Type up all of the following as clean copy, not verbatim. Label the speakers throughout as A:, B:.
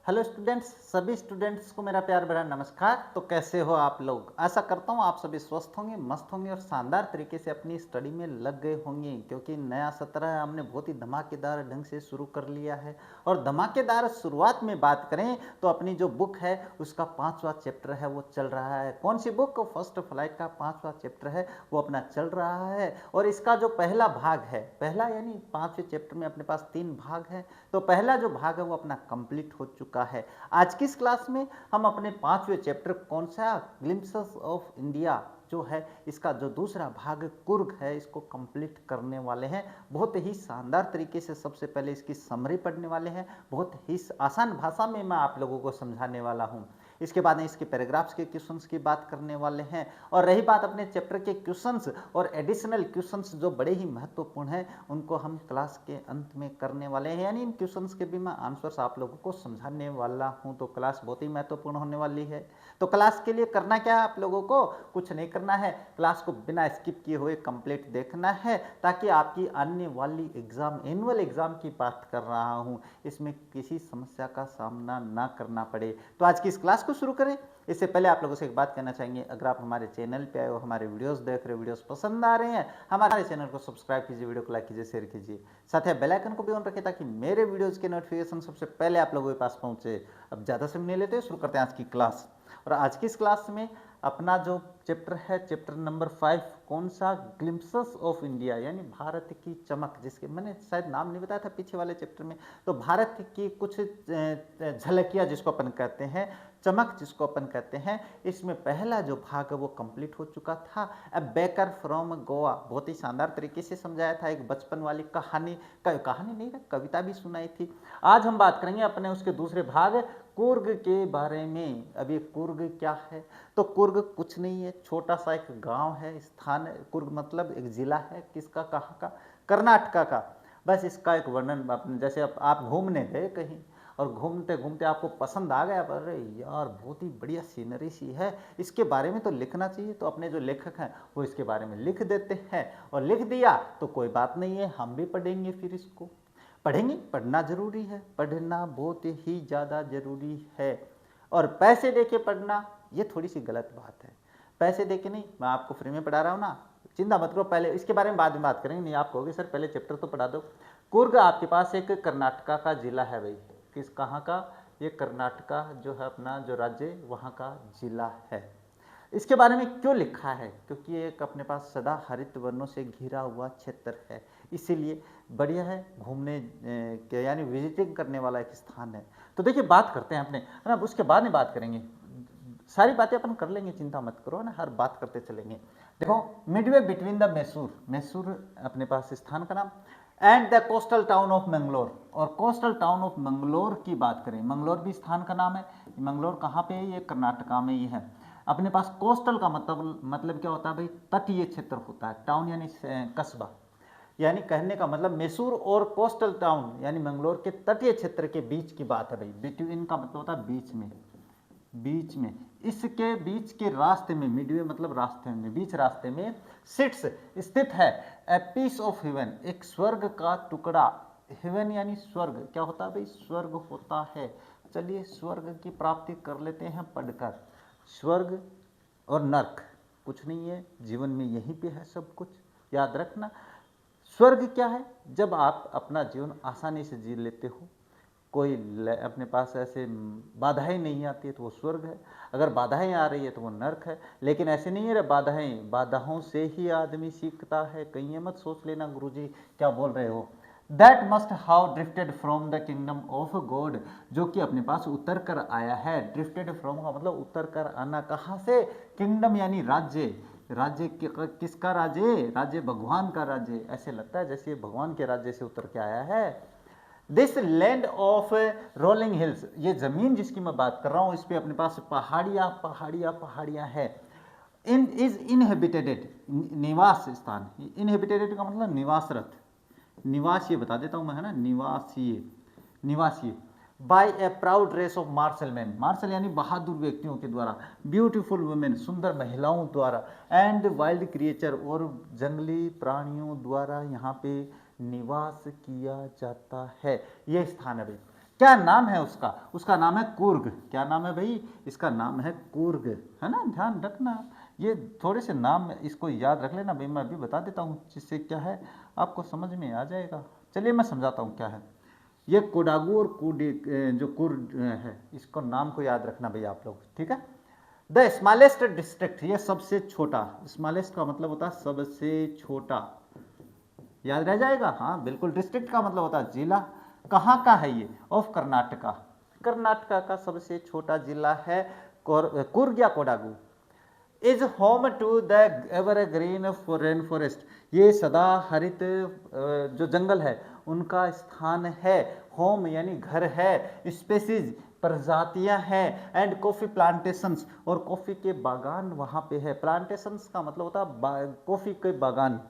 A: Hello students, सभी students को मेरा प्यार भरा नमस्कार। तो कैसे हो आप लोग? आशा करता हूँ आप सभी स्वस्थ होंगे, मस्त होंगे और शानदार तरीके से अपनी स्टडी में लग गए होंगे, क्योंकि नया सत्र है, हमने बहुत ही धमाकेदार ढंग से शुरू कर लिया है। और धमाकेदार शुरुआत में बात करें तो अपनी जो बुक है उसका 5वां चैप्टर है वो चल रहा है। कौन सी बुक? फर्स्ट फ्लाइट का 5वां चैप्टर है वो अपना चल रहा है। और इसका जो पहला भाग है, पहला यानी 5वें चैप्टर में अपने पास 3 भाग है, तो पहला जो भाग है वो अपना कंप्लीट हो चुका है। आज की इस क्लास में हम अपने 5वें चैप्टर कौन सा, ग्लिम्पसेस ऑफ इंडिया जो है, इसका जो दूसरा भाग कुर्ग है, इसको कंप्लीट करने वाले हैं। बहुत ही शानदार तरीके से सबसे पहले इसकी समरी पढ़ने वाले हैं। बहुत ही आसान भाषा में मैं आप लोगों को समझाने वाला हूं। इसके बाद में इसके पैराग्राफ्स के क्वेश्चंस की बात करने वाले हैं। और रही बात अपने चैप्टर के क्वेश्चंस और एडिशनल क्वेश्चंस जो बड़े ही महत्वपूर्ण हैं, उनको हम क्लास के अंत में करने वाले हैं, यानी इन क्वेश्चंस के भी मैं आंसर्स आप लोगों को समझाने वाला हूं। तो क्लास बहुत ही महत्वपूर्ण होने वाली है। तो क्लास के लिए करना क्या है आप लोगों को? कुछ नहीं करना है, क्लास को बिना स्किप किए हुए कंप्लीट देखना है, ताकि आपकी आने वाली एग्जाम, एनुअल एग्जाम की बात कर रहा हूं, इसमें किसी समस्या का सामना ना करना पड़े। तो आज की इस क्लास को शुरू करें। इससे पहले आप लोगों से एक बात कहना चाहेंगे, अगर आप हमारे चैनल पे आए हो, हमारे वीडियोस देख रहे हो, वीडियोस पसंद आ रहे हैं, हमारे चैनल को सब्सक्राइब कीजिए, वीडियो को लाइक कीजिए, शेयर कीजिए, साथ ही बेल आइकन को भी ऑन रखिए ताकि मेरे वीडियोस के नोटिफिकेशन सबसे पहले आप लोगों के पास पहुंचे। अब ज़्यादा समय नहीं लेते, शुरू करते हैं आज की क्लास। और आज की इस क्लास में अपना जो चैप्टर है, चैप्टर नंबर 5, कौन सा? ग्लिम्पसेस ऑफ इंडिया, यानी भारत की चमक, जिसके मैंने शायद नाम नहीं बताया था पीछे वाले चैप्टर में। तो भारत की कुछ झलकियाँ जिसको अपन कहते हैं, चमक जिसको अपन कहते हैं, इसमें पहला जो भाग है वो कंप्लीट हो चुका था। अब बेकर फ्रॉम गोवा, बहुत ही शानदार तरीके से समझाया था, एक बचपन वाली कहानी, कहानी नहीं, कविता भी सुनाई थी। आज हम बात करेंगे अपने उसके दूसरे भाग कुर्ग के बारे में। अब ये कुर्ग क्या है? तो कुर्ग कुछ नहीं है, छोटा सा एक गांव है, स्थान है। कुर्ग मतलब एक जिला है, किसका, कहाँ का? कर्नाटका का। बस इसका एक वर्णन, जैसे आप घूमने गए कहीं और घूमते घूमते आपको पसंद आ गया, अरे यार बहुत ही बढ़िया सीनरी सी है, इसके बारे में तो लिखना चाहिए, तो अपने जो लेखक हैं वो इसके बारे में लिख देते हैं। और लिख दिया तो कोई बात नहीं है, हम भी पढ़ेंगे, फिर इसको पढ़ेंगे। पढ़ना जरूरी है, पढ़ना बहुत ही ज़्यादा जरूरी है। और पैसे दे के पढ़ना ये थोड़ी सी गलत बात है। पैसे दे के नहीं, मैं आपको फ्री में पढ़ा रहा हूँ ना, चिंता मत करो। पहले इसके बारे में बाद में बात करेंगे। नहीं, आप कहोगे सर पहले चैप्टर तो पढ़ा दो। कुर्ग आपके पास एक कर्नाटका का जिला है भाई। किस, कहाँ का? ये कर्नाटका जो है अपना जो राज्य, वहाँ का जिला है। इसके बारे में क्यों लिखा है? क्योंकि एक अपने पास सदा हरित वनों से घिरा हुआ क्षेत्र है, इसीलिए बढ़िया है, घूमने के यानी विजिटिंग करने वाला एक स्थान है। तो देखिए बात करते हैं अपने, है ना, उसके बाद में बात करेंगे, सारी बातें अपन कर लेंगे, चिंता मत करो ना, हर बात करते चलेंगे। देखो, Midway between the Mysore, Mysore अपने पास स्थान का नाम, and the coastal town of Mangalore. और कोस्टल टाउन ऑफ मंगलोर की बात करें, मंगलोर भी स्थान का नाम है। मंगलोर कहाँ पे है? ये कर्नाटका में ही है। अपने पास कोस्टल का मतलब क्या होता है भाई? तटीय क्षेत्र होता है। टाउन यानी कस्बा, यानी कहने का मतलब मैसूर और कोस्टल टाउन यानी मंगलोर के तटीय क्षेत्र के बीच की बात है भाई। बिटवीन का मतलब होता है बीच में, बीच में। इसके बीच के रास्ते में, मिडवे मतलब रास्ते में, बीच रास्ते में सिट्स स्थित है ए पीस ऑफ हेवन, एक स्वर्ग का टुकड़ा। हेवन यानी स्वर्ग, क्या होता है भाई? स्वर्ग होता है। चलिए स्वर्ग की प्राप्ति कर लेते हैं पढ़कर। स्वर्ग और नर्क कुछ नहीं है, जीवन में यहीं पे है सब कुछ, याद रखना। स्वर्ग क्या है? जब आप अपना जीवन आसानी से जी लेते हो, कोई अपने पास ऐसे बाधाएं नहीं आती है तो वो स्वर्ग है। अगर बाधाएं आ रही है तो वो नर्क है। लेकिन ऐसे नहीं है रे, बाधाओं से ही आदमी सीखता है, कहीं ये मत सोच लेना गुरुजी क्या बोल रहे हो। That must how drifted from the kingdom of God, जो कि अपने पास उतर कर आया है। ड्रिफ्टेड फ्रॉम का मतलब उतर कर आना, कहाँ से? किंगडम यानी राज्य। राज्य किसका राज्य? राज्य भगवान का राज्य। ऐसे लगता है जैसे भगवान के राज्य से उतर के आया है। This land of rolling hills, ये जमीन जिसकी मैं बात कर रहा हूँ, इस पे अपने पास पहाड़ियाँ पहाड़ियाँ पहाड़ियाँ है। इन इज इनहेबिटेड, निवास स्थान। इनहेबिटेड का मतलब निवासरत, निवासीय बता देता हूँ मैं, है ना, निवासीय, निवासीय। By a proud race of martial men, martial यानी बहादुर व्यक्तियों के द्वारा, ब्यूटीफुल वुमेन, सुंदर महिलाओं द्वारा, एंड वाइल्ड क्रिएचर, और जंगली प्राणियों द्वारा यहाँ पे निवास किया जाता है। यह स्थान है भाई। क्या नाम है उसका? उसका नाम है कुर्ग। क्या नाम है भाई? इसका नाम है कुर्ग, है ना, ध्यान रखना। ये थोड़े से नाम इसको याद रख लेना भाई, मैं अभी बता देता हूँ जिससे क्या है आपको समझ में आ जाएगा। चलिए मैं समझाता हूँ क्या है। ये कोडागू और कुडी जो कुर्ग है, इसको नाम को याद रखना भाई आप लोग, ठीक है। द स्मॉलेस्ट डिस्ट्रिक्ट, ये सबसे छोटा, स्मॉलेस्ट का मतलब होता है सबसे छोटा, याद रह जाएगा। हाँ बिल्कुल, डिस्ट्रिक्ट का मतलब होता है जिला। कहाँ का है ये? ऑफ कर्नाटका। कर्नाटका का सबसे छोटा जिला है कुर्ग या Kodagu. Is home to the evergreen rain forest, ये सदा हरित जो जंगल है उनका स्थान है। होम यानी घर है, स्पेसीज प्रजातियां हैं, एंड कॉफी प्लांटेशंस, और कॉफी के बागान वहां पे है। प्लांटेशंस का मतलब होता है कॉफी के बागान।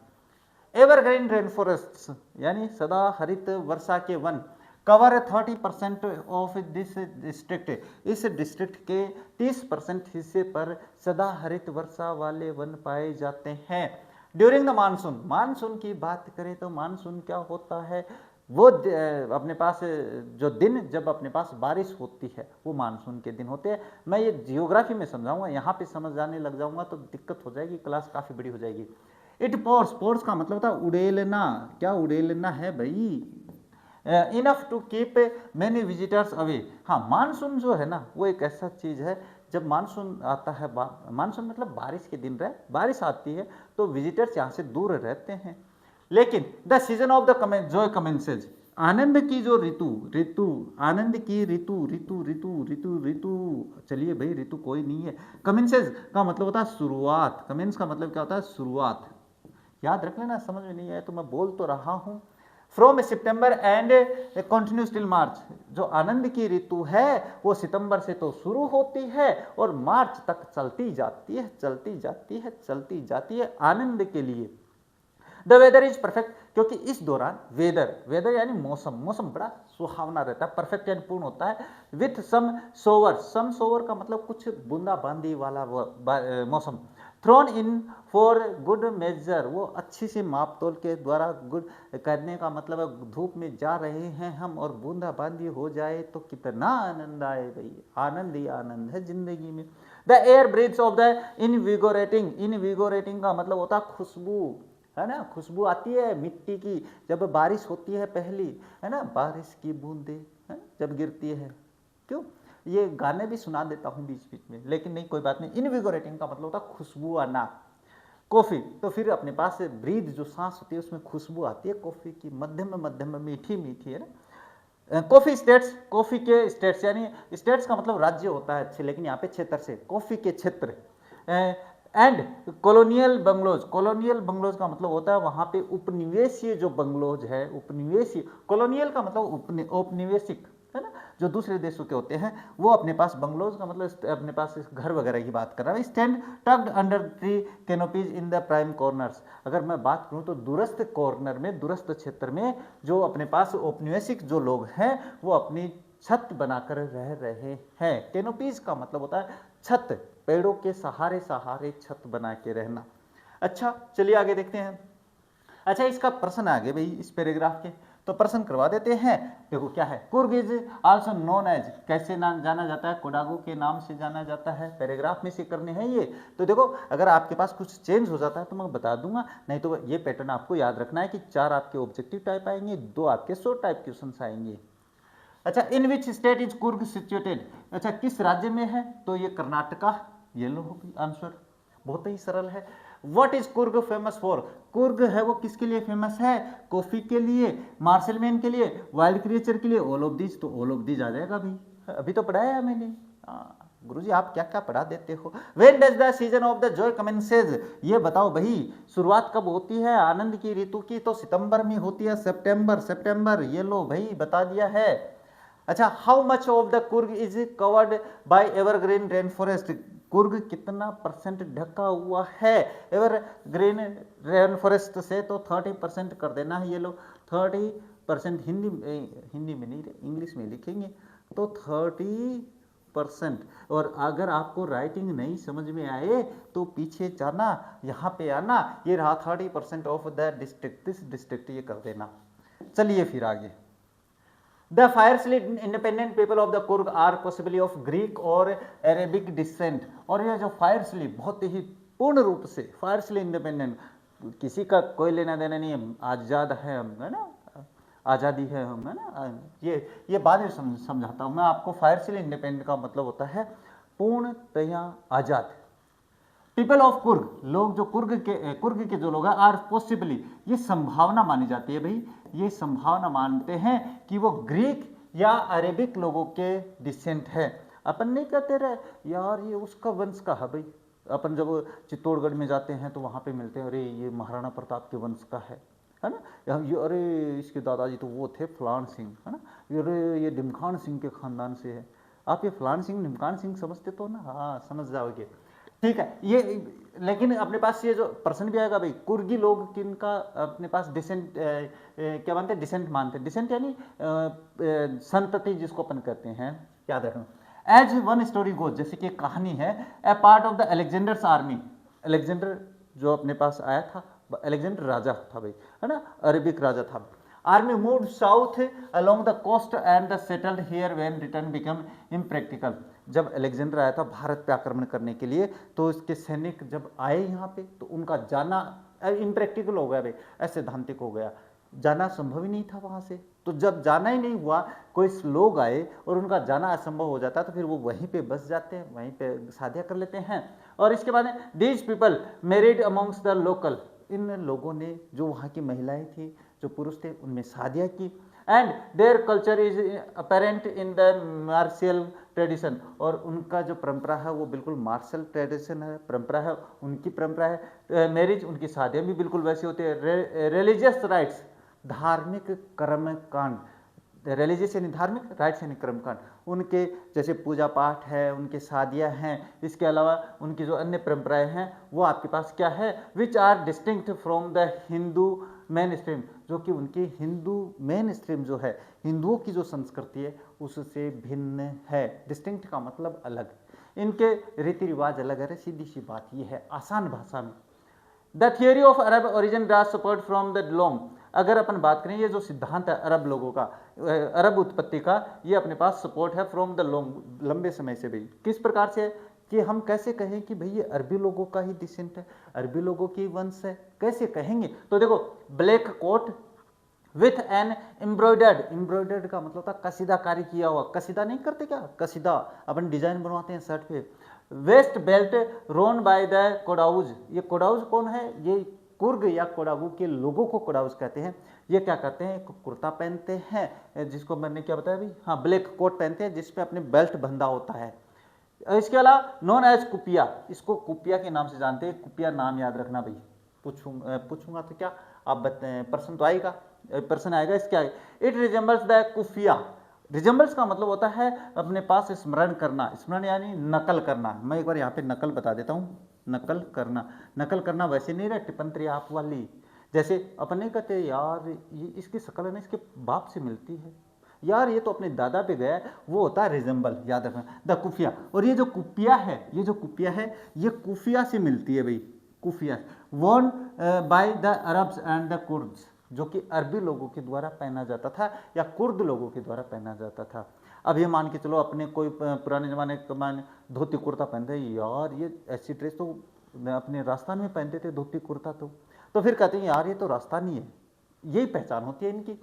A: एवरग्रीन रेन फॉरेस्ट यानी सदा हरित वर्षा के one cover 30% of this district, इस डिस्ट्रिक्ट के 30% हिस्से पर सदा हरित वर्षा वाले वन पाए जाते हैं। ड्यूरिंग द मानसून, मानसून की बात करें तो मानसून क्या होता है, वो अपने पास जो दिन जब अपने पास बारिश होती है वो मानसून के दिन होते हैं। मैं ये जियोग्राफी में समझाऊंगा, यहाँ पे समझ जाने लग जाऊंगा तो दिक्कत हो जाएगी, क्लास काफ़ी बड़ी हो जाएगी। इट पोर्स, पोर्स का मतलब था उड़ेलना। क्या उड़ेलना है भाई? Enough to keep many visitors away. हाँ, मानसून जो है ना वो एक ऐसा चीज़ है, जब मानसून आता है, मानसून मतलब बारिश के दिन रहे, बारिश आती है तो विजिटर्स यहाँ से दूर रहते हैं। लेकिन the season of the joy commences, आनंद की जो ऋतु, ऋतु आनंद की ऋतु, ऋतु ऋतु ऋतु ऋतु, चलिए भाई ऋतु कोई नहीं है। कमेंसेज का मतलब होता है शुरुआत, कमेंस का मतलब क्या होता है? शुरुआत। याद रख लेना, समझ में नहीं आया तो मैं बोल तो रहा हूं। From September and continuous till March, जो आनंद की ऋतु है वो सितंबर से तो शुरू होती है और मार्च तक चलती जाती है, चलती जाती है, चलती जाती है आनंद के लिए। द वेदर इज परफेक्ट, क्योंकि इस दौरान वेदर, वेदर यानी मौसम, मौसम बड़ा सुहावना रहता है, परफेक्ट यानी पूर्ण होता है। With some shower, some shower का मतलब कुछ बूंदाबांदी वाला मौसम। Thrown in for good measure, वो अच्छी सी माप तोल के द्वारा गुड करने का मतलब है धूप में जा रहे हैं हम और बूंदाबांदी हो जाए तो कितना आनंद आए भाई, आनंद ही आनंद है जिंदगी में। The air breathes of the invigorating, invigorating का मतलब होता है खुशबू, है ना, खुशबू आती है मिट्टी की जब बारिश होती है पहली, है ना, बारिश की बूंदें जब गिरती है। क्यों, ये गाने भी सुना देता हूँ बीच बीच में, लेकिन नहीं कोई बात नहीं। इनविगोरेटिंग का मतलब होता है खुशबू आना। कॉफ़ी तो फिर अपने पास ब्रीद जो सांस होती है उसमें खुशबू आती है कॉफ़ी की, मध्यम मध्यम मीठी मीठी, है ना। कॉफ़ी स्टेट्स, कॉफ़ी के स्टेट्स यानी स्टेट्स का मतलब राज्य होता है अच्छे, लेकिन यहाँ पे क्षेत्र से, कॉफ़ी के क्षेत्र। And colonial bungalows, colonial bungalows का मतलब होता है वहाँ पे उपनिवेशीय जो बंगलोज है, उपनिवेशीय, कॉलोनियल का मतलब औपनिवेशिक, है ना, जो दूसरे देशों के होते हैं वो अपने पास बंगलोज का मतलब अपने पास घर वगैरह की बात कर रहा है। Stand tugged under tree canopies in the prime corners, अगर मैं बात करूं तो दूरस्थ कॉर्नर में, दूरस्थ क्षेत्र में जो अपने पास औपनिवेशिक जो लोग हैं वो अपनी छत बनाकर रह रहे हैं। कैनोपीज का मतलब होता है छत, पेड़ों के सहारे सहारे छत बना के रहना। अच्छा चलिए आगे देखते हैं। अच्छा इसका प्रश्न आ गया भाई इस पैराग्राफ के, तो प्रश्न करवा देते हैं। देखो क्या है, Coorg is also known as, कैसे नाम जाना जाता है? कोडागू के नाम से जाना जाता है। पैराग्राफ में से करने हैं ये, तो देखो अगर आपके पास कुछ चेंज हो जाता है तो मैं बता दूंगा, नहीं तो ये पैटर्न आपको याद रखना है कि 4 आपके ऑब्जेक्टिव टाइप आएंगे, 2 आपके शॉर्ट टाइप क्वेश्चन आएंगे। अच्छा, in which state is Coorg situated, अच्छा किस राज्य में है? तो ये कर्नाटका, ये लो होगी आंसर, बहुत ही सरल है। What is Coorg famous for, Coorg है वो किसके लिए फेमस है? कॉफी के लिए, मार्शल मैन के लिए, वाइल्ड क्रिएचर के लिए, ऑल ऑफ दिस, तो ऑल ऑफ दिस आ जाएगा भाई, अभी तो पढ़ाया है मैंने। गुरुजी आप क्या क्या पढ़ा देते हो। When does the season of the joy commences, ये बताओ भाई शुरुआत कब होती है आनंद की ऋतु की? तो सितंबर में होती है, सितंबर, सितंबर, ये लो भाई बता दिया है। अच्छा, how much of the Coorg is covered by evergreen rain forest, Coorg कितना परसेंट ढका हुआ है एवरग्रीन रेन फॉरेस्ट से? तो 30% कर देना है, ये लोग 30%, हिंदी में नहीं इंग्लिश में लिखेंगे, तो 30%। और अगर आपको राइटिंग नहीं समझ में आए तो पीछे जाना, यहाँ पे आना, ये रहा 30% of the district, this district, ये कर देना। चलिए फिर आगे। The fiercely independent people of the Coorg are possibly of Greek और अरेबिक डिसेंट। और ये जो फायरसली बहुत ही पूर्ण रूप से फायरसली इंडिपेंडेंट, किसी का कोई लेना देना नहीं है, आज़ाद है हम, है ना, आज़ादी है हम, है ना, ये बाद में समझाता हूँ मैं आपको। फायरसली इंडिपेंडेंट का मतलब होता है पूर्णतया आज़ाद। पीपल ऑफ कुर्ग, लोग जो कुर्ग के जो लोग हैं, आर पॉसिबली, ये संभावना मानी जाती है भाई, ये संभावना मानते हैं कि वो ग्रीक या अरेबिक लोगों के डिसेंट है। अपन नहीं कहते रहे यार ये उसका वंश का है भाई, अपन जब चित्तौड़गढ़ में जाते हैं तो वहाँ पे मिलते हैं, अरे ये महाराणा प्रताप के वंश का है ना, ये अरे इसके दादाजी तो वो थे फलान सिंह, है ना, अरे ये डिमखान सिंह के खानदान से है। आप ये फलान सिंह डिमखान सिंह समझते तो ना, हाँ समझ जाओगे, ठीक है। ये लेकिन अपने पास ये जो प्रश्न भी आएगा भाई, कुर्गी लोग किनका अपने पास डिसेंट क्या मानते हैं, डिसेंट मानते हैं। डिसेंट यानी संतति जिसको अपन कहते हैं, याद रखना। एज वन स्टोरी गोज, जैसे कि कहानी है, a part of the Alexander's army, Alexander जो अपने पास आया था, अलेक्जेंडर राजा था भाई, है ना, अरेबिक राजा था। Army moved south along the coast and the settled here when return become impractical. जब अलेक्जेंडर आया था भारत पे आक्रमण करने के लिए, तो इसके सैनिक जब आए यहाँ पे तो उनका जाना इम्प्रैक्टिकल हो गया भाई, असैद्धांतिक हो गया, जाना संभव ही नहीं था वहाँ से। तो जब जाना ही नहीं हुआ, कोई लोग आए और उनका जाना असंभव हो जाता, तो फिर वो वहीं पे बस जाते हैं, वहीं पे शादियाँ कर लेते हैं। और इसके बाद these people married amongst the local, इन लोगों ने जो वहाँ की महिलाएं थी, जो पुरुष थे, उनमें शादियाँ की। And their culture is apparent in the martial tradition, और उनका जो परंपरा है वो बिल्कुल मार्शल ट्रेडिशन है, परंपरा है, उनकी परंपरा है। मैरिज, उनकी शादियाँ भी बिल्कुल वैसी होती है। रिलीजियस राइट्स, धार्मिक कर्मकांड, रिलीजियस यानी धार्मिक, राइट्स यानी कर्मकांड, उनके जैसे पूजा पाठ है, उनके शादियाँ हैं, इसके अलावा उनकी जो अन्य परंपराएं हैं वो आपके पास क्या है, which are distinct from the Hindu mainstream, जो कि उनकी हिंदू मेन स्ट्रीम जो है, हिंदुओं की जो संस्कृति है उससे भिन्न है। डिस्टिंक्ट का मतलब अलग, इनके रीति रिवाज अलग है। सीधी सी बात ये है आसान भाषा में। The theory of Arab origin draws support from the long, अगर अपन बात करें ये जो सिद्धांत है अरब लोगों का, अरब उत्पत्ति का, ये अपने पास सपोर्ट है फ्रॉम द लॉन्ग, लंबे समय से भाई। किस प्रकार से, कि हम कैसे कहें कि भाई ये अरबी लोगों का ही डिसेंट है, अरबी लोगों की वंश है, कैसे कहेंगे? तो देखो, black coat with an embroidered का मतलब था कसीदाकारी किया हुआ, कसीदा नहीं करते क्या, कसीदा अपन डिजाइन बनवाते हैं शर्ट पे। Waist belt worn by the Kodavas, ये कोडाउज कौन है, ये कुर्ग या कोडागु के लोगों को कोडाउज कहते हैं। ये क्या करते हैं, कुर्ता पहनते हैं, जिसको मैंने क्या बताया भाई, हाँ ब्लैक कोट पहनते हैं जिसपे अपने बेल्ट बंधा होता है। इसके अलावा नॉन एज कुपिया, इसको कुपिया के नाम से जानते हैं, कुपिया नाम याद रखना भाई, पूछूंगा तो क्या आप प्रश्न तो आएगा, प्रश्न आएगा इसके आगे। It resembles the keffiyeh, resembles का मतलब होता है अपने पास स्मरण करना, स्मरण यानी नकल करना। मैं एक बार यहाँ पे नकल बता देता हूँ, नकल करना, नकल करना वैसे नहीं रहा टिप्पणी आप वाली, जैसे अपन नहीं कहते यार ये इसकी शक्ल है ना इसके बाप से मिलती है, यार ये तो अपने दादा पे गया है, वो होता है रिजेंबल, याद रखना, द कुफिया। और ये जो कुपिया है, ये जो कुपिया है ये कुफिया से मिलती है भाई, keffiyeh won by the Arabs and the Kurds, जो कि अरबी लोगों के द्वारा पहना जाता था या कुर्द लोगों के द्वारा पहना जाता था। अब ये मान के चलो अपने कोई पुराने जमाने के मान धोती कुर्ता पहनते हैं, यार ये ऐसी ड्रेस तो अपने राजस्थान में पहनते थे धोती कुर्ता, तो फिर कहते हैं यार ये तो राजस्थानी है, यही पहचान होती है इनकी।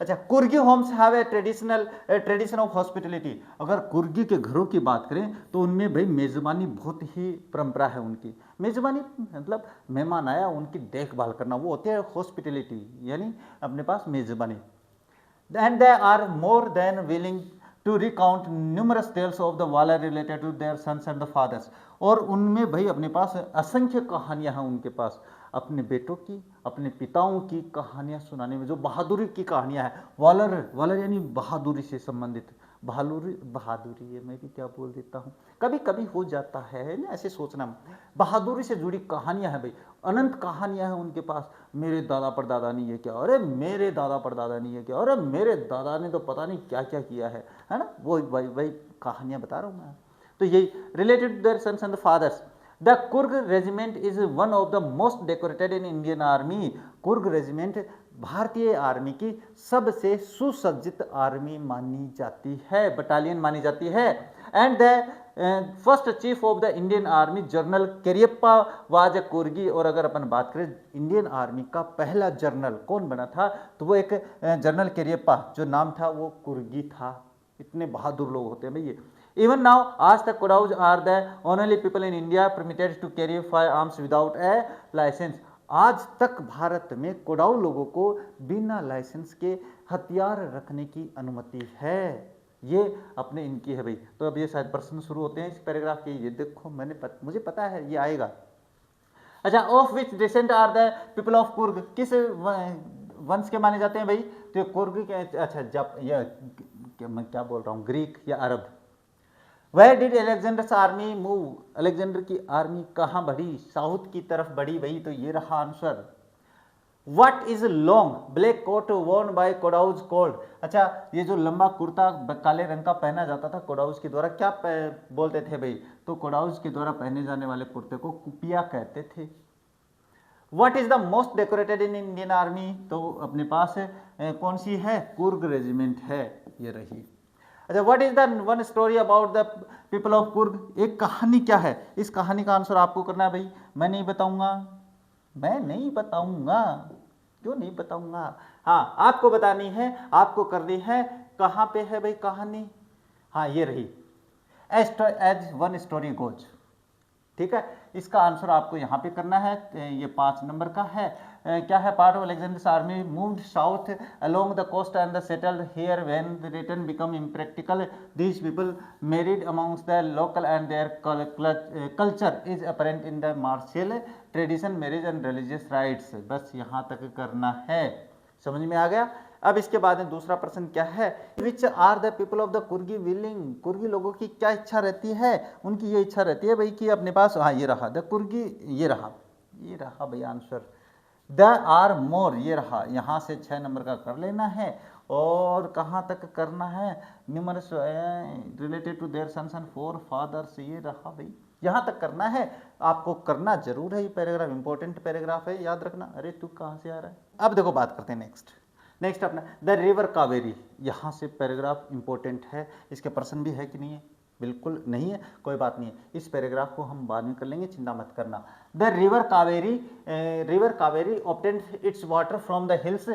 A: अच्छा, Coorgi homes have a tradition of hospitality, अगर कुर्गी के घरों की बात करें तो उनमें भाई मेजबानी बहुत ही परंपरा है उनकी। मेजबानी मतलब मेहमान आया उनकी देखभाल करना, वो होती है हॉस्पिटलिटी, यानी अपने पास मेजबानी। And they are more than willing to recount numerous tales of the valour related to their sons and the fathers, और उनमें भाई अपने पास असंख्य कहानियां हैं उनके पास अपने बेटों की, अपने पिताओं की कहानियां सुनाने में, जो बहादुरी की कहानियां हैं। वालर यानी बहादुरी से संबंधित, बहादुरी है, मैं भी क्या बोल देता हूँ, कभी कभी हो जाता है ना ऐसे सोचना। बहादुरी से जुड़ी कहानियां हैं भाई, अनंत कहानियां हैं उनके पास। मेरे दादा परदादा ने ये क्या, अरे मेरे दादा परदादा ने ये क्या, अरे मेरे दादा ने तो पता नहीं क्या क्या किया है ना, वो वही कहानियां बता रहा हूँ मैं। तो यही related their sons and fathers. The Coorg regiment is one of the most decorated in Indian army, Coorg regiment भारतीय आर्मी की सबसे सुसज्जित आर्मी मानी जाती है, बटालियन मानी जाती है। And the first chief of the Indian army General Cariappa was Coorgi. और अगर अपन बात करें इंडियन आर्मी का पहला जनरल कौन बना था, तो वो एक जनरल करियप्पा, जो नाम था वो कुर्गी था। इतने बहादुर लोग होते हैं भैया। इवन नाउ आज तक Kodavas are the only people in India permitted to carry fire arms without a licence. आज तक भारत में कोडाऊ लोगों को बिना लाइसेंस के हथियार रखने की अनुमति है। ये अपने इनकी है भाई। तो अब ये शायद प्रश्न शुरू होते हैं इस पैराग्राफ के। ये देखो मुझे पता है ये आएगा। अच्छा, of which descent are the people of Coorg, किस वंश के माने जाते हैं भाई, तो कुर्ग के, अच्छा मैं क्या बोल रहा हूँ, ग्रीक या अरब। Where did Alexander's army move? Alexander की आर्मी कहाँ बढ़ी, साउथ की तरफ बढ़ी भाई। तो ये रहा answer. What is long black coat worn by कोडाउज called? अच्छा, ये जो लंबा कुर्ता काले रंग का पहना जाता था कोडाउज के द्वारा, क्या बोलते थे भाई, तो कोडाउज के द्वारा पहने जाने वाले कुर्ते को कुपिया कहते थे। What is the most decorated in Indian Army? तो अपने पास कौन सी है, कुर्ग रेजिमेंट है, ये रही। अच्छा, what is the one story about the people of Coorg, एक कहानी क्या है, इस कहानी का आंसर आपको करना है भाई। मैं नहीं बताऊंगा, क्यों नहीं बताऊंगा, हाँ आपको बतानी है, आपको करनी है। कहाँ पे है भाई कहानी, हाँ ये रही, एज वन स्टोरी गोज। ठीक है, इसका आंसर आपको यहाँ पे करना है। ये 5 नंबर का है। क्या है, part of Alexander's army moved south along the coast and the settled here when the return become impractical these people married amongst the local and their culture is apparent in the martial tradition marriage and religious rites. बस यहाँ तक करना है, समझ में आ गया। अब इसके बाद में दूसरा प्रश्न क्या है, which are the people of the Coorgi willing, Coorgi लोगों की क्या इच्छा रहती है, उनकी ये इच्छा रहती है भाई कि अपने पास, हाँ ये रहा द कुर्गी, ये रहा भाई आंसर। द आर मोर, ये रहा, यहाँ से 6 नंबर का कर लेना है। और कहाँ तक करना है, numerous related to their sons and for fathers, ये रहा भाई, यहाँ तक करना है। आपको करना जरूर है, ये पैराग्राफ इंपॉर्टेंट पैराग्राफ है, याद रखना। अरे तू कहाँ से आ रहा है। अब देखो बात करते हैं नेक्स्ट अपना द रिवर कावेरी। यहाँ से पैराग्राफ इंपॉर्टेंट है, इसके प्रश्न भी है कि नहीं है, बिल्कुल नहीं है, कोई बात नहीं है, इस पैराग्राफ को हम बाद में कर लेंगे, चिंता मत करना। The river Kaveri obtained it's water from the hills.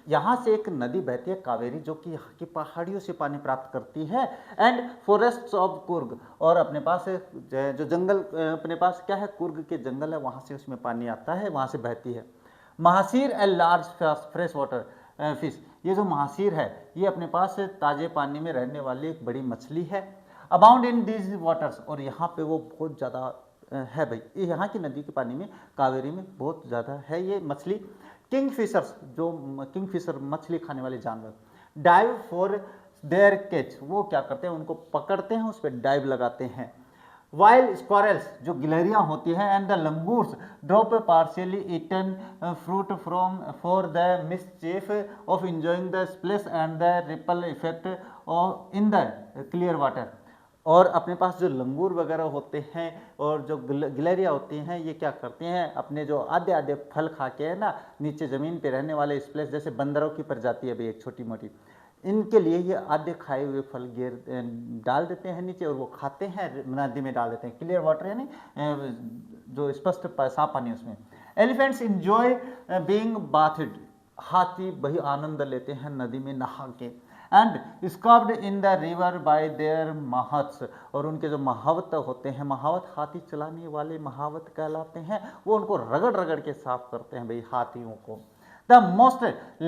A: यहाँ से एक नदी बहती है कावेरी, जो कि यहाँ की पहाड़ियों से पानी प्राप्त करती है। एंड फॉरेस्ट्स ऑफ कुर्ग, और अपने पास जो जंगल, अपने पास क्या है, कुर्ग के जंगल है, वहाँ से उसमें पानी आता है, वहाँ से बहती है। Mahseer a large fresh water fish, ये जो महासीर है ये अपने पास ताजे पानी में रहने वाली एक बड़ी मछली है। अबाउंड इन दीज वाटर्स, और यहाँ पे वो बहुत ज़्यादा है भाई, ये यहाँ की नदी के पानी में, कावेरी में बहुत ज़्यादा है ये मछली। किंग फिशर्स, जो किंग फिशर मछली खाने वाले जानवर, डाइव फॉर देयर कैच, वो क्या करते हैं, उनको पकड़ते हैं, उस पर डाइव लगाते हैं। वाइल्ड स्क्वायरल्स, जो गिलहरियां होती हैं, and the langurs drop partially eaten fruit from for the mischief of enjoying the splash and the ripple effect in the clear water. और अपने पास जो लंगूर वगैरह होते हैं और जो गिलहरियाँ होती हैं, ये क्या करते हैं, अपने जो आधे आधे फल खा के है ना, नीचे ज़मीन पे रहने वाले स्प्लैश, जैसे बंदरों की प्रजाति है भाई एक छोटी मोटी, इनके लिए ये आधे खाए हुए फल डाल देते हैं नीचे, और वो खाते हैं, नदी में डाल देते हैं, क्लियर वाटर यानी जो स्पष्ट साफ पानी उसमें। एलिफेंट्स इंजॉय बीइंग बाथड, हाथी वही आनंद लेते हैं नदी में नहा के। And scrubbed in the river by their mahouts, और उनके जो महावत होते हैं, महावत हाथी चलाने वाले महावत कहलाते हैं, वो उनको रगड़ रगड़ के साफ करते हैं भाई हाथियों को। The most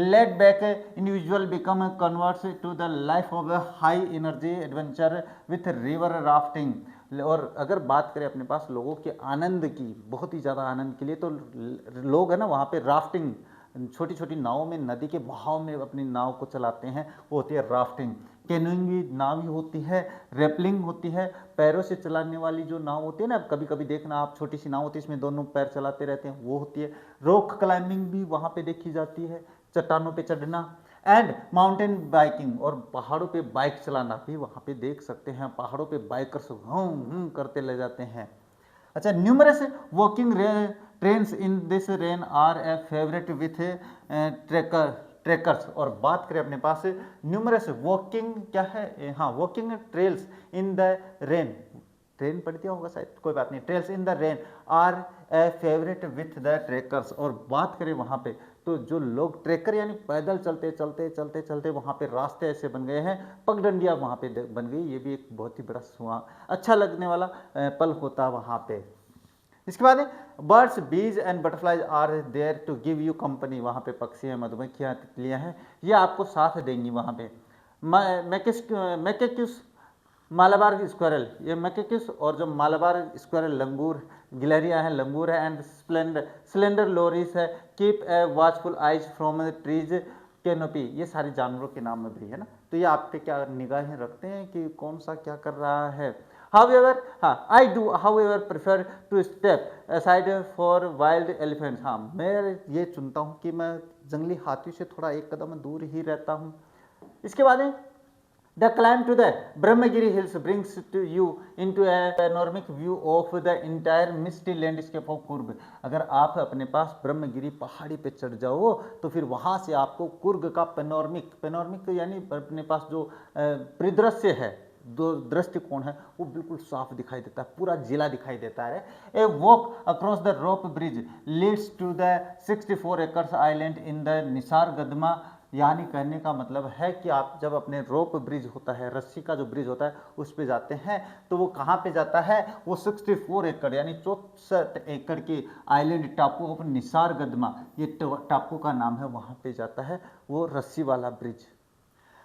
A: laid back individual become converts to the life of a high energy adventure with river rafting। और अगर बात करें अपने पास लोगों के आनंद की, बहुत ही ज़्यादा आनंद के लिए, तो लोग है ना वहाँ पे राफ्टिंग, छोटी छोटी नावों में नदी के बहाव में अपनी नाव को चलाते हैं, वो होती है राफ्टिंग। कैनोइंग भी नाव ही होती है, रेपलिंग होती है, पैरों से चलाने वाली जो नाव होती है ना, कभी कभी देखना आप, छोटी सी नाव होती है, इसमें दोनों पैर चलाते रहते हैं, वो होती है। रॉक क्लाइंबिंग भी वहाँ पे देखी जाती है, चट्टानों पे चढ़ना। एंड माउंटेन बाइकिंग, और पहाड़ों पे बाइक चलाना भी वहाँ पे देख सकते हैं, पहाड़ों पे बाइकर्स करते ले जाते हैं। अच्छा, numerous walking trains in this rain are a favourite with trekkers. और बात करें अपने पास न्यूमरस वॉकिंग क्या है, हाँ walking trails in the rain, train पढ़ दिया होगा शायद, कोई बात नहीं, trails in the rain are a favourite with the trekkers. और बात करें वहाँ पे तो जो लोग ट्रेकर यानी पैदल चलते चलते चलते चलते वहाँ पे रास्ते ऐसे बन गए हैं, पगडंडियाँ वहाँ पे बन गई, ये भी एक बहुत ही बड़ा अच्छा लगने वाला पल होता वहाँ पे। इसके बाद birds bees and butterflies are there to give you company, वहाँ पे पक्षी हैं, मधुमक्खियाँ, तितलियाँ हैं, ये आपको साथ देंगी वहाँ पे। मैकेक्यूस मालाबार स्क्वायरल, ये मैकेक्यूस और जो मालाबार स्क्वायरल लंगूर, गिलहरियाँ हैं, लंगूर है, एंड स्लेंडर लोरिस है, keep a watchful eyes from trees canopy, ये सारे जानवरों के नाम में भी है ना, तो ये आप पे क्या निगाहें रखते हैं कि कौन सा क्या कर रहा है। हाउएवर, हाँ I do however prefer to step aside for wild elephants, हाँ मैं ये चुनता हूँ कि मैं जंगली हाथियों से थोड़ा एक कदम दूर ही रहता हूँ। इसके बाद The climb to the Brahmagiri hills brings to you into a panoramic view of the entire misty landscape of Kurg। अगर आप अपने पास ब्रह्मगिरी पहाड़ी पे चढ़ जाओ तो फिर वहाँ से आपको कुर्ग का पेनोरमिक यानी अपने पास जो परिदृश्य है, दो दृष्टिकोण है, वो बिल्कुल साफ दिखाई देता है, पूरा जिला दिखाई देता है। A walk across the rope bridge leads to the 64 acres island in the Nisargadhama, यानी कहने का मतलब है कि आप जब अपने रोप ब्रिज होता है, रस्सी का जो ब्रिज होता है, उस पे जाते हैं तो वो कहाँ पे जाता है, वो 64 एकड़ यानी 64 एकड़ की आइलैंड टापू ऑफ निसार गदमा, ये टापू का नाम है, वहाँ पे जाता है वो रस्सी वाला bridge.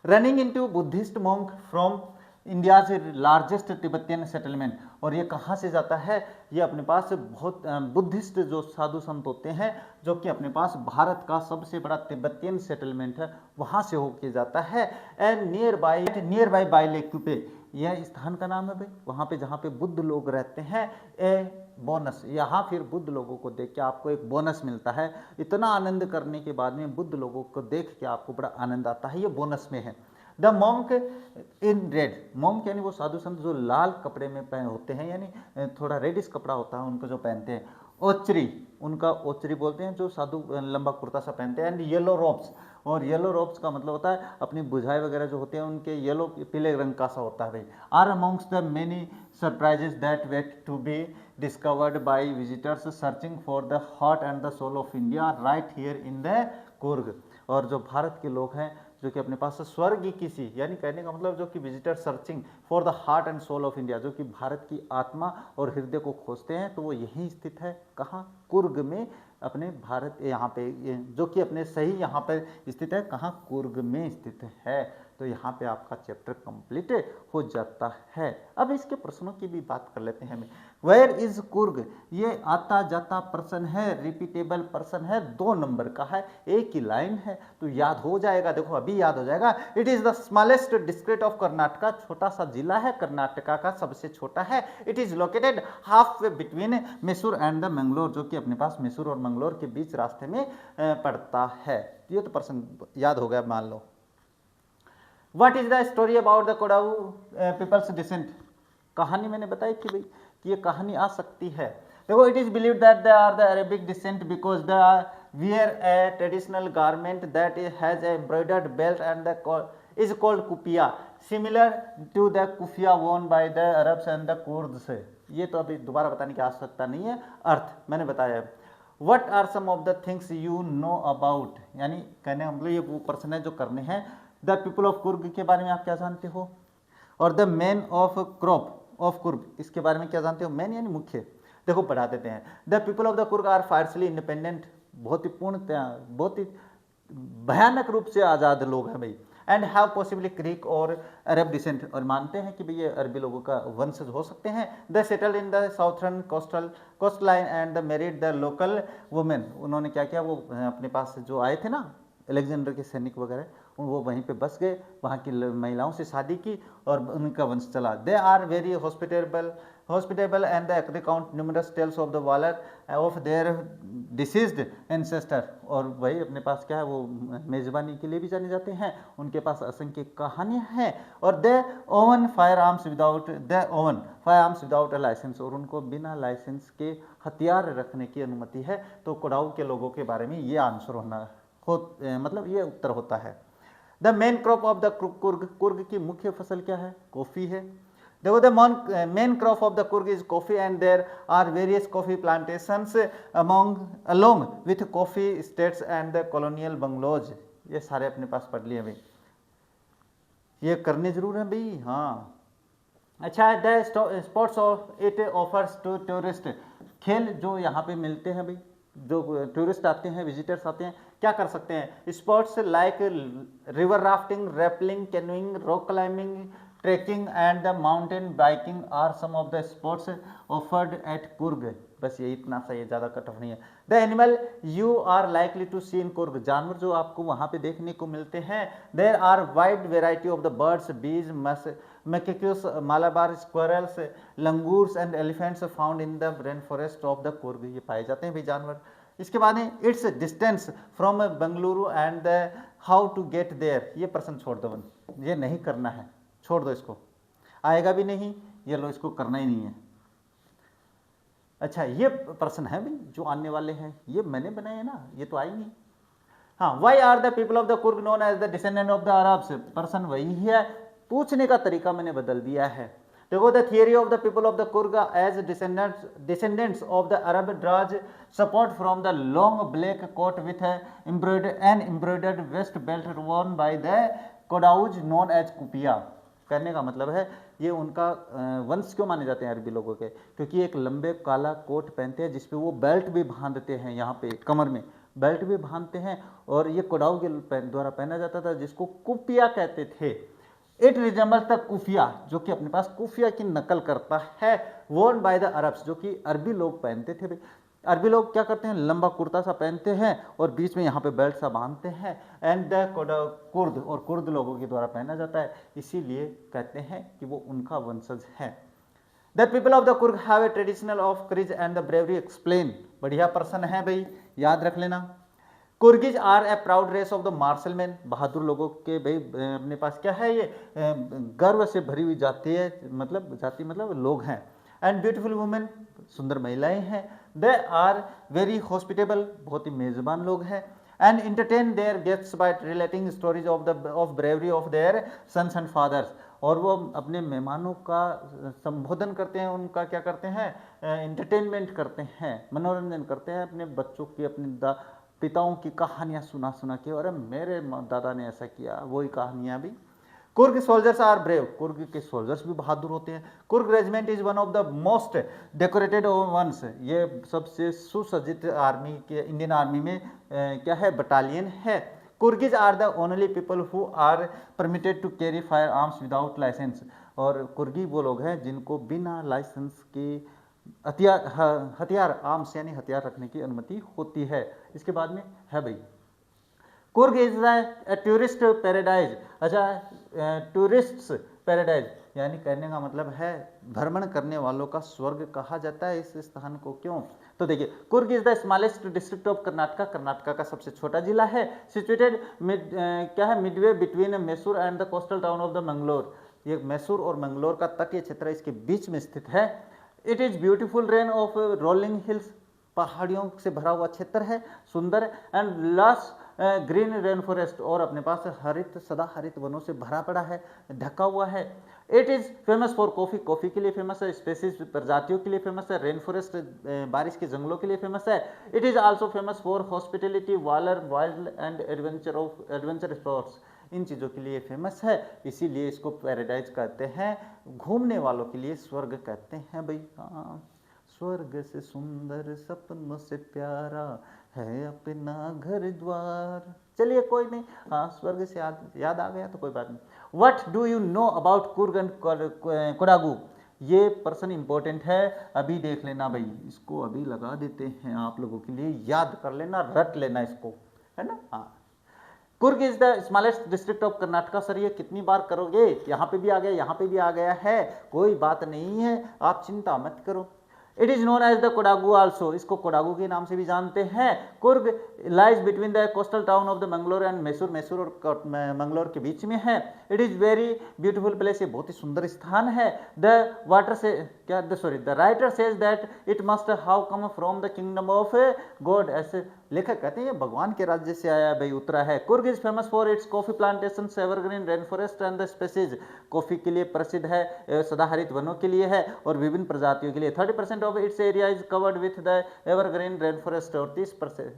A: Running into Buddhist monk from India's largest Tibetan settlement, और ये कहाँ से जाता है, ये अपने पास बहुत बुद्धिस्ट जो साधु संत होते हैं जो कि अपने पास भारत का सबसे बड़ा तिब्बतियन सेटलमेंट है, वहाँ से होके जाता है। एंड नियर बाई बाइलेक्यूपे, यह स्थान का नाम है भाई, वहाँ पे जहाँ पे बुद्ध लोग रहते हैं। ए बोनस, यहाँ फिर बुद्ध लोगों को देख के आपको एक बोनस मिलता है, इतना आनंद करने के बाद में बुद्ध लोगों को देख के आपको बड़ा आनंद आता है, ये बोनस में है। The monk in red, monk यानी वो साधु संत जो लाल कपड़े में पहने होते हैं, यानी थोड़ा रेडिश कपड़ा होता है उनको जो पहनते हैं। ओचरी, उनका ओचरी बोलते हैं जो साधु लंबा कुर्ता सा पहनते हैं। एंड येलो रोब्स, और येलो रोब्स का मतलब होता है अपनी बुझाई वगैरह जो होते हैं उनके येलो पीले रंग का सा होता है भाई। Are amongst the many surprises that wait to be discovered by visitors searching for the heart and the soul of India right here in the Coorg, और जो भारत के लोग हैं जो कि अपने पास स्वर्ग किसी, यानी कहने का मतलब जो कि visitor searching for the heart and soul of India, जो कि भारत की आत्मा और हृदय को खोजते हैं, तो वो यहीं स्थित है, कहाँ, कुर्ग में, अपने भारत यहाँ पे, जो कि अपने सही यहाँ पर स्थित है, कहाँ, कुर्ग में स्थित है। तो यहाँ पे आपका चैप्टर कंप्लीट हो जाता है। अब इसके प्रश्नों की भी बात कर लेते हैं। वेयर इज कुर्ग, ये आता जाता प्रश्न है, रिपीटेबल प्रश्न है, 2 नंबर का है, एक ही लाइन है, तो याद हो जाएगा, देखो अभी याद हो जाएगा। It is the smallest district of Karnataka, छोटा सा जिला है, कर्नाटका का सबसे छोटा है। It is located half way between Mysore and the Mangalore, जो कि अपने पास मैसूर और मंगलोर के बीच रास्ते में पड़ता है। ये तो प्रश्न याद हो गया मान लो। What is the story about the Kodava peoples descent, कहानी मैंने बताई थी भाई कि ये कहानी आ सकती है। देखो, it is believe that they are the Arabic descent because they wear a traditional garment that has a embroidered belt and the is called kufiya, similar to the kufiya worn by the Arabs and the Kurds। ये तो अभी दोबारा बताने की आवश्यकता नहीं है, अर्थ मैंने बताया। What are some of the things you know about, यानी कहने का मतलब ये वो प्रश्न है जो करने हैं। द पीपल ऑफ कुर्ग के बारे में आप क्या जानते हो, और the man of crop of Coorg, इसके बारे में क्या जानते हो। मैन यानी मुख्य, देखो पढ़ा देते हैं। The people of the Coorg are fiercely independent, बहुत ही बहुत ही भयानक रूप से आज़ाद लोग हैं भाई। एंड हैव पॉसिबली ग्रीक और अरब डिसेंट, और मानते हैं कि भाई ये अरबी लोगों का वंशज हो सकते हैं। They settled in the southern coast line and they married the local women, उन्होंने क्या किया, वो अपने पास जो आए थे ना अलेक्जेंडर के सैनिक वगैरह, वो वहीं पे बस गए, वहाँ की महिलाओं से शादी की और उनका वंश चला। They are very hospitable and they recount numerous tales of the valour of their deceased ancestor. और वही अपने पास क्या है, वो मेजबानी के लिए भी जाने जाते हैं, उनके पास असंख्य कहानियाँ हैं। और they own fire arms without a licence, और उनको बिना लाइसेंस के हथियार रखने की अनुमति है। तो कोडाऊ के लोगों के बारे में ये आंसर मतलब ये उत्तर होता है। The main crop of the Coorg की मुख्य फसल क्या है? कॉफी है। देखो, the main crop of the Coorg is coffee and there are various coffee plantations along with coffee estates and the colonial bungalows. ये सारे अपने पास पढ़ लिए भाई, ये करने जरूर है भाई। हाँ, अच्छा, the sports of it offers to tourist, खेल जो यहाँ पे मिलते हैं भाई, जो टूरिस्ट आते हैं, विजिटर्स आते हैं, क्या कर सकते हैं? Sports like river rafting, rappelling, canoeing, rock climbing, trekking and the mountain biking are some of the sports offered at Coorg. बस ये इतना सा, ये ज़्यादा कट ऑफ नहीं है। The animal you are likely to see in Coorg, जानवर जो आपको वहाँ पे देखने को मिलते हैं। There are wide variety of the birds, bees, macaques, Malabar squirrels, langurs and elephants found in the rain forest of the Coorg. ये पाए जाते हैं भाई जानवर। इसके बाद में its distance from Bengaluru and the how to get there. ये प्रश्न छोड़ दो, ये नहीं करना है, छोड़ दो इसको, आएगा भी नहीं, ये लो, इसको करना ही नहीं है। अच्छा, ये प्रश्न है भाई जो आने वाले हैं, ये मैंने बनाए हैं ना, ये तो आएंगे। हाँ, why are the people of the Coorg known as the descendant of the Arabs. प्रश्न वही है, पूछने का तरीका मैंने बदल दिया है। देखो, the theory of the people of the Coorg as descendants of the Arab draws support from the long black coat with embroidered waist belt worn by the Kodavas known as kupya. कहने का मतलब है, ये उनका वंश क्यों माने जाते हैं अरबी लोगों के? क्योंकि एक लंबे काला कोट पहनते हैं जिसपे वो बेल्ट भी बांधते हैं, यहाँ पे कमर में बेल्ट भी बांधते हैं, और ये कोडाऊ के द्वारा पहना जाता था, जिसको कुपिया कहते थे। इट रिजेंबल्स द कुफिया, जो कि अपने पास कुफिया की नकल करता है। वर्न बाय द अरब्स, जो कि अरबी लोग पहनते थे भाई। अरबी लोग क्या करते हैं, लंबा कुर्ता सा पहनते हैं और बीच में यहाँ पे बेल्ट सा बांधते हैं। एंड द कुर्द, और कुर्द लोगों के द्वारा पहना जाता है, इसीलिए कहते हैं कि वो उनका वंशज है। The people of the Coorg have a traditional of courage and the bravery explain. बढ़िया प्रश्न है भाई, याद रख लेना। Coorgis are a proud race of the martial man. बहादुर लोगों के भाई अपने पास क्या है, ये गर्व से भरी हुई जाति है, मतलब लोग हैं। एंड ब्यूटीफुल वुमेन, सुंदर महिलाएं हैं। दे आर वेरी हॉस्पिटेबल, बहुत ही मेजबान लोग हैं। And entertain their guests by relating stories of bravery of their sons and fathers. और वो अपने मेहमानों का संबोधन करते हैं, उनका क्या करते हैं, इंटरटेनमेंट करते हैं, मनोरंजन करते हैं, अपने बच्चों की, अपने पिताओं की कहानियाँ सुना के, अरे मेरे दादा ने ऐसा किया, वही कहानियाँ भी। Coorg soldiers are brave, Coorg के सोल्जर्स भी बहादुर होते हैं। Coorg regiment is one of the most decorated ones, ये सबसे सुसज्जित आर्मी के, इंडियन आर्मी में क्या है, बटालियन है। Coorgis are the only people who are permitted to carry fire arms without licence. और कुर्गी वो लोग हैं जिनको बिना लाइसेंस के हथियार आर्म्स यानी हथियार रखने की अनुमति होती है। इसके बाद में है भाई, Coorg is the tourist paradise. अच्छा, टूरिस्ट्स पैराडाइज यानी कहने का मतलब है भ्रमण करने वालों का स्वर्ग कहा जाता है इस स्थान को। क्यों? तो देखिए, Coorg is the smallest district of Karnataka, Karnataka का सबसे छोटा जिला है। सिचुएटेड क्या है, Midway between Mysore and the coastal town of the Mangalore. ये मैसूर और मंगलोर का तटीय क्षेत्र इसके बीच में स्थित है। It is beautiful rain of rolling hills, पहाड़ियों से भरा हुआ क्षेत्र है, सुंदर। एंड लस ग्रीन रेन फॉरेस्ट, और अपने पास हरित सदा हरित वनों से भरा पड़ा है, ढका हुआ है। It is famous for coffee, coffee के लिए फेमस है। स्पेसीज प्रजातियों के लिए फेमस है। रेन फॉरेस्ट बारिश के जंगलों के लिए फेमस है। It is also famous for hospitality, wild and adventure sports, इन चीज़ों के लिए फेमस है, इसीलिए इसको पैराडाइज कहते हैं। घूमने वालों के लिए स्वर्ग कहते हैं भाई। हाँ, स्वर्ग से सुंदर सपनों से प्यारा है अपना घर द्वार। चलिए कोई नहीं, हाँ स्वर्ग से याद आ गया तो कोई बात नहीं। What do you know about Coorg and Kodagu? ये प्रश्न इंपॉर्टेंट है, अभी देख लेना भाई, इसको अभी लगा देते हैं आप लोगों के लिए, याद कर लेना, रट लेना इसको, है ना। हाँ, Coorg is the smallest district of Karnataka. Sir ये कितनी बार करोगे, यहाँ पे भी आ गया, यहाँ पे भी आ गया है, कोई बात नहीं है, आप चिंता मत करो। It is known as the Kodagu also, इसको कोडागू के नाम से भी जानते हैं। Coorg lies between the coastal town of the Mangalore and Mysore, Mysore और मंगलोर के बीच में है। It is very beautiful place, ये बहुत ही सुंदर स्थान है। द वाटर से क्या the writer says that it must how come from the kingdom of God, ऐसे लेखक कहते हैं ये भगवान के राज्य से आया भाई, उतरा है। Coorg is famous for its coffee plantation, evergreen rain forest and the species, coffee के लिए प्रसिद्ध है, सदाहरित वनों के लिए है और विभिन्न प्रजातियों के लिए। 30% of its area is covered with the evergreen rain forest, और 30%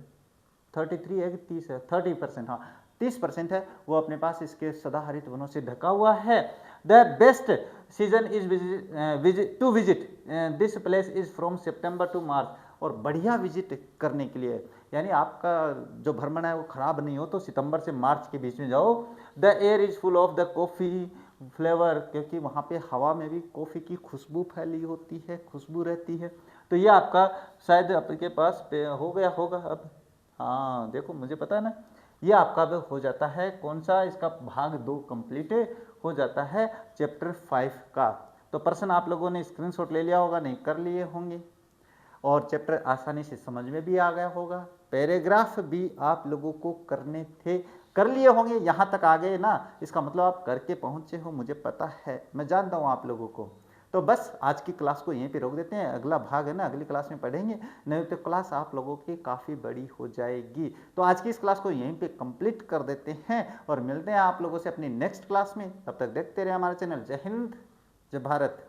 A: 33 है कि 30 है, 30%, हाँ 30% है वो अपने पास इसके सदाहरित वनों से ढका हुआ है। The best season is to visit this place is from September to March, और बढ़िया विजिट करने के लिए, यानी आपका जो भ्रमण है वो खराब नहीं हो तो सितंबर से मार्च के बीच में जाओ। The air is full of the coffee flavour, क्योंकि वहाँ पे हवा में भी कॉफ़ी की खुशबू फैली होती है, खुशबू रहती है। तो ये आपका शायद आपके पास हो गया होगा अब, हाँ देखो मुझे पता है ना, ये आपका अब हो जाता है कौन सा, इसका भाग 2 कंप्लीट हो जाता है चैप्टर 5 का। तो प्रश्न आप लोगों ने स्क्रीनशॉट ले लिया होगा, नहीं कर लिए होंगे, और चैप्टर आसानी से समझ में भी आ गया होगा। पैराग्राफ भी आप लोगों को करने थे, कर लिए होंगे, यहाँ तक आ गए ना, इसका मतलब आप करके पहुँचे हो, मुझे पता है, मैं जानता हूँ आप लोगों को। तो बस आज की क्लास को यहीं पे रोक देते हैं, अगला भाग है ना अगली क्लास में पढ़ेंगे, नहीं तो क्लास आप लोगों की काफ़ी बड़ी हो जाएगी। तो आज की इस क्लास को यहीं पे कंप्लीट कर देते हैं और मिलते हैं आप लोगों से अपनी नेक्स्ट क्लास में। तब तक देखते रहे हमारे चैनल। जय हिंद, जय भारत।